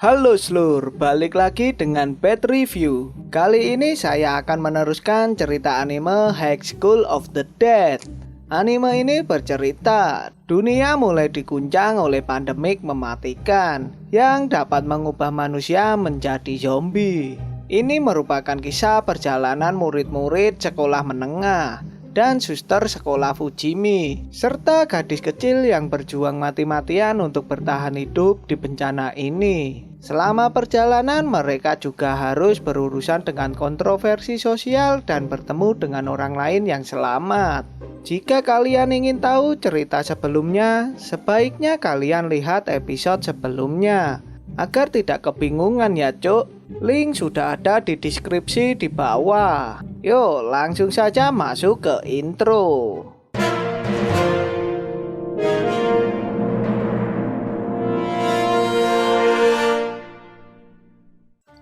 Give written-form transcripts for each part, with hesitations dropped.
Halo Slur, balik lagi dengan Bad Review. Kali ini saya akan meneruskan cerita anime High School of the Dead. Anime ini bercerita dunia mulai diguncang oleh pandemik mematikan yang dapat mengubah manusia menjadi zombie. Ini merupakan kisah perjalanan murid-murid sekolah menengah dan suster sekolah Fujimi, serta gadis kecil yang berjuang mati-matian untuk bertahan hidup di bencana ini. Selama perjalanan, mereka juga harus berurusan dengan kontroversi sosial dan bertemu dengan orang lain yang selamat. Jika kalian ingin tahu cerita sebelumnya, sebaiknya kalian lihat episode sebelumnya agar tidak kebingungan ya cuk. Link sudah ada di deskripsi di bawah. Yuk langsung saja masuk ke intro.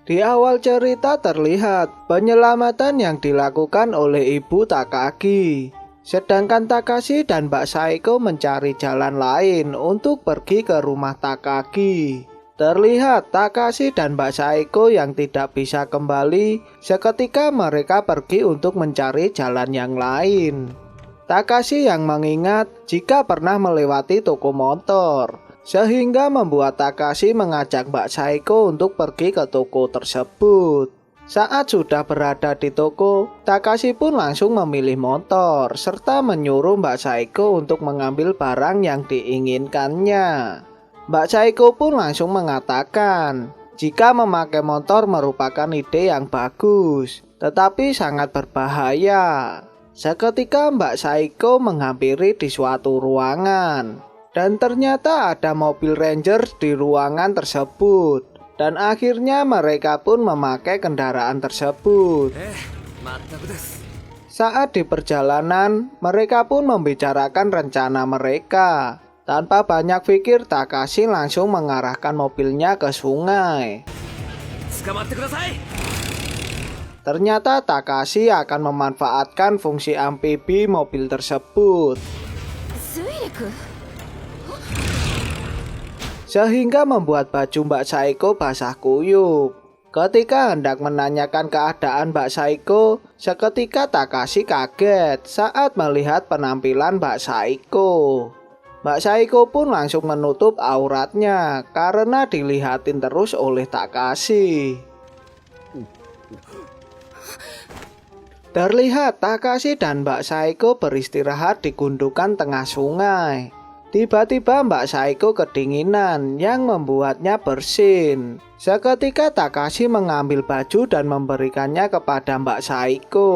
Di awal cerita terlihat penyelamatan yang dilakukan oleh Ibu Takagi. Sedangkan Takashi dan Mbak Saeko mencari jalan lain untuk pergi ke rumah Takagi. Terlihat Takashi dan Mbak Saeko yang tidak bisa kembali seketika mereka pergi untuk mencari jalan yang lain. Takashi yang mengingat jika pernah melewati toko motor, sehingga membuat Takashi mengajak Mbak Saeko untuk pergi ke toko tersebut. Saat sudah berada di toko, Takashi pun langsung memilih motor serta menyuruh Mbak Saeko untuk mengambil barang yang diinginkannya. Mbak Saeko pun langsung mengatakan jika memakai motor merupakan ide yang bagus, tetapi sangat berbahaya. Seketika Mbak Saeko menghampiri di suatu ruangan, dan ternyata ada mobil Rangers di ruangan tersebut. Dan akhirnya mereka pun memakai kendaraan tersebut. Saat di perjalanan, mereka pun membicarakan rencana mereka. Tanpa banyak pikir, Takashi langsung mengarahkan mobilnya ke sungai. Ternyata Takashi akan memanfaatkan fungsi amfibi mobil tersebut, sehingga membuat baju Mbak Saeko basah kuyup. Ketika hendak menanyakan keadaan Mbak Saeko, seketika Takashi kaget saat melihat penampilan Mbak Saeko. Mbak Saeko pun langsung menutup auratnya karena dilihatin terus oleh Takashi. Terlihat Takashi dan Mbak Saeko beristirahat di gundukan tengah sungai. Tiba-tiba Mbak Saeko kedinginan yang membuatnya bersin. Seketika Takashi mengambil baju dan memberikannya kepada Mbak Saeko.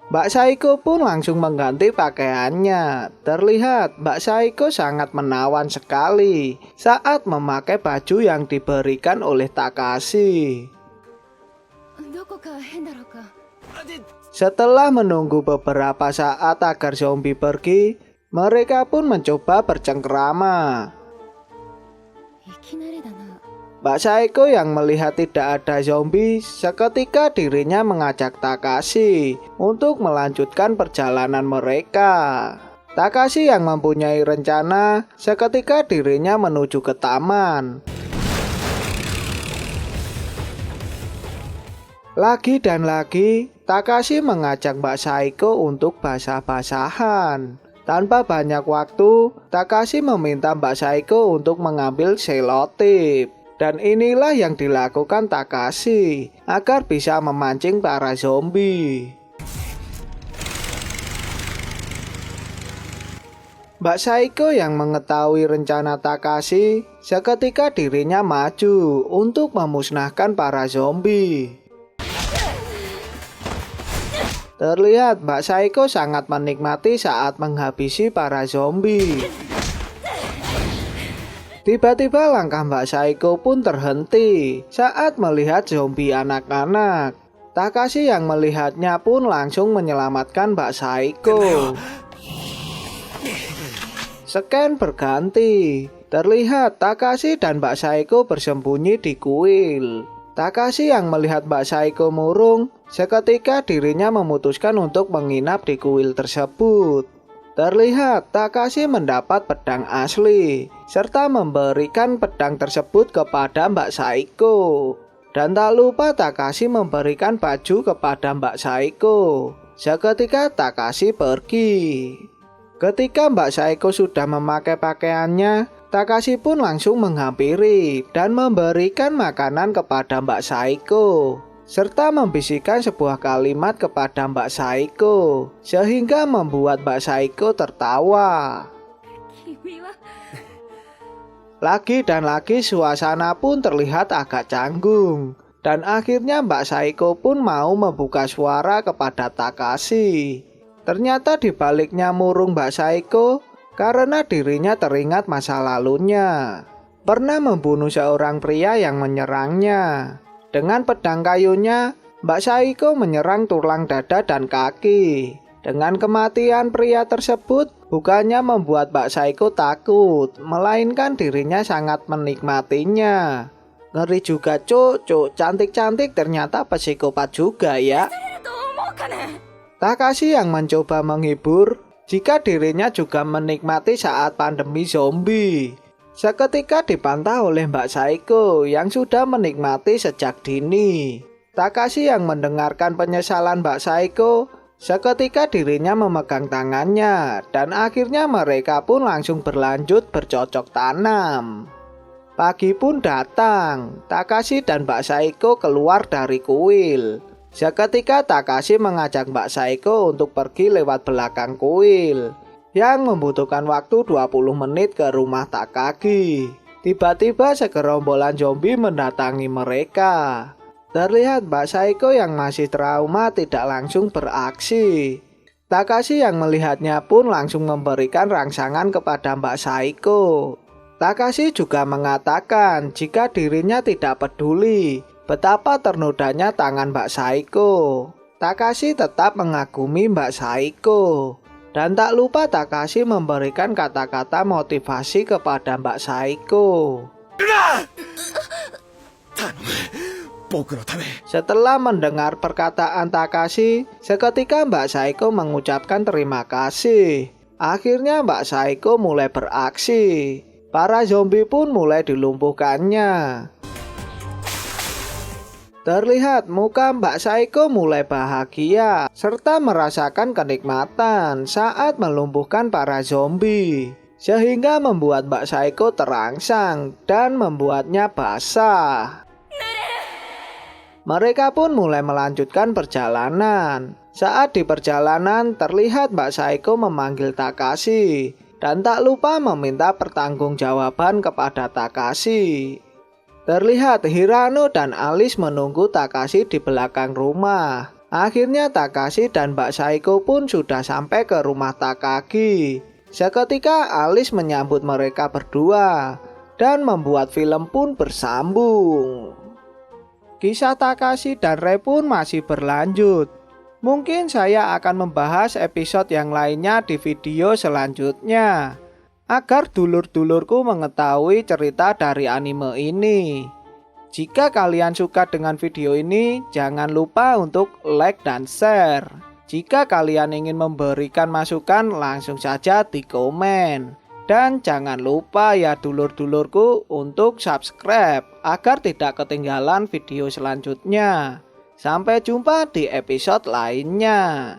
Mbak Saeko pun langsung mengganti pakaiannya. Terlihat Mbak Saeko sangat menawan sekali saat memakai baju yang diberikan oleh Takashi. Setelah menunggu beberapa saat agar zombie pergi, mereka pun mencoba bercengkrama. Mbak Saeko yang melihat tidak ada zombie, seketika dirinya mengajak Takashi untuk melanjutkan perjalanan mereka. Takashi yang mempunyai rencana, seketika dirinya menuju ke taman. Lagi dan lagi, Takashi mengajak Mbak Saeko untuk basah-basahan. Tanpa banyak waktu, Takashi meminta Mbak Saeko untuk mengambil selotip. Dan inilah yang dilakukan Takashi agar bisa memancing para zombie. Mbak Saeko yang mengetahui rencana Takashi, seketika dirinya maju untuk memusnahkan para zombie. Terlihat Mbak Saeko sangat menikmati saat menghabisi para zombie. Tiba-tiba langkah Mbak Saeko pun terhenti saat melihat zombie anak-anak. Takashi yang melihatnya pun langsung menyelamatkan Mbak Saeko. Scan berganti. Terlihat Takashi dan Mbak Saeko bersembunyi di kuil. Takashi yang melihat Mbak Saeko murung, seketika dirinya memutuskan untuk menginap di kuil tersebut. Terlihat Takashi mendapat pedang asli, serta memberikan pedang tersebut kepada Mbak Saeko. Dan tak lupa Takashi memberikan baju kepada Mbak Saeko. Seketika Takashi pergi. Ketika Mbak Saeko sudah memakai pakaiannya, Takashi pun langsung menghampiri dan memberikan makanan kepada Mbak Saeko, serta membisikkan sebuah kalimat kepada Mbak Saeko, sehingga membuat Mbak Saeko tertawa. Lagi dan lagi suasana pun terlihat agak canggung, dan akhirnya Mbak Saeko pun mau membuka suara kepada Takashi. Ternyata di baliknya murung Mbak Saeko karena dirinya teringat masa lalunya. Pernah membunuh seorang pria yang menyerangnya. Dengan pedang kayunya, Mbak Saeko menyerang tulang dada dan kaki. Dengan kematian pria tersebut, bukannya membuat Mbak Saeko takut, melainkan dirinya sangat menikmatinya. Ngeri juga cuk, cantik-cantik ternyata psikopat juga ya. Takashi yang mencoba menghibur jika dirinya juga menikmati saat pandemi zombie. Seketika dibantah oleh Mbak Saeko yang sudah menikmati sejak dini. Takashi yang mendengarkan penyesalan Mbak Saeko, seketika dirinya memegang tangannya dan akhirnya mereka pun langsung berlanjut bercocok tanam. Pagi pun datang, Takashi dan Mbak Saeko keluar dari kuil. Seketika Takashi mengajak Mbak Saeko untuk pergi lewat belakang kuil, yang membutuhkan waktu 20 menit ke rumah Takagi. Tiba-tiba segerombolan zombie mendatangi mereka. Terlihat Mbak Saeko yang masih trauma tidak langsung beraksi. Takashi yang melihatnya pun langsung memberikan rangsangan kepada Mbak Saeko. Takashi juga mengatakan jika dirinya tidak peduli betapa ternodanya tangan Mbak Saeko. Takashi tetap mengagumi Mbak Saeko. Dan tak lupa Takashi memberikan kata-kata motivasi kepada Mbak Saeko. Setelah mendengar perkataan Takashi, seketika Mbak Saeko mengucapkan terima kasih. Akhirnya Mbak Saeko mulai beraksi. Para zombie pun mulai dilumpuhkannya. Terlihat muka Mbak Saeko mulai bahagia serta merasakan kenikmatan saat melumpuhkan para zombie, sehingga membuat Mbak Saeko terangsang dan membuatnya basah. Mereka pun mulai melanjutkan perjalanan. Saat di perjalanan terlihat Mbak Saeko memanggil Takashi dan tak lupa meminta pertanggungjawaban kepada Takashi. Terlihat Hirano dan Alice menunggu Takashi di belakang rumah. Akhirnya Takashi dan Mbak Saeko pun sudah sampai ke rumah Takagi. Seketika Alice menyambut mereka berdua dan membuat film pun bersambung. Kisah Takashi dan Rei pun masih berlanjut. Mungkin saya akan membahas episode yang lainnya di video selanjutnya, agar dulur-dulurku mengetahui cerita dari anime ini. Jika kalian suka dengan video ini, jangan lupa untuk like dan share. Jika kalian ingin memberikan masukan, langsung saja di komen. Dan jangan lupa ya dulur-dulurku untuk subscribe, agar tidak ketinggalan video selanjutnya. Sampai jumpa di episode lainnya.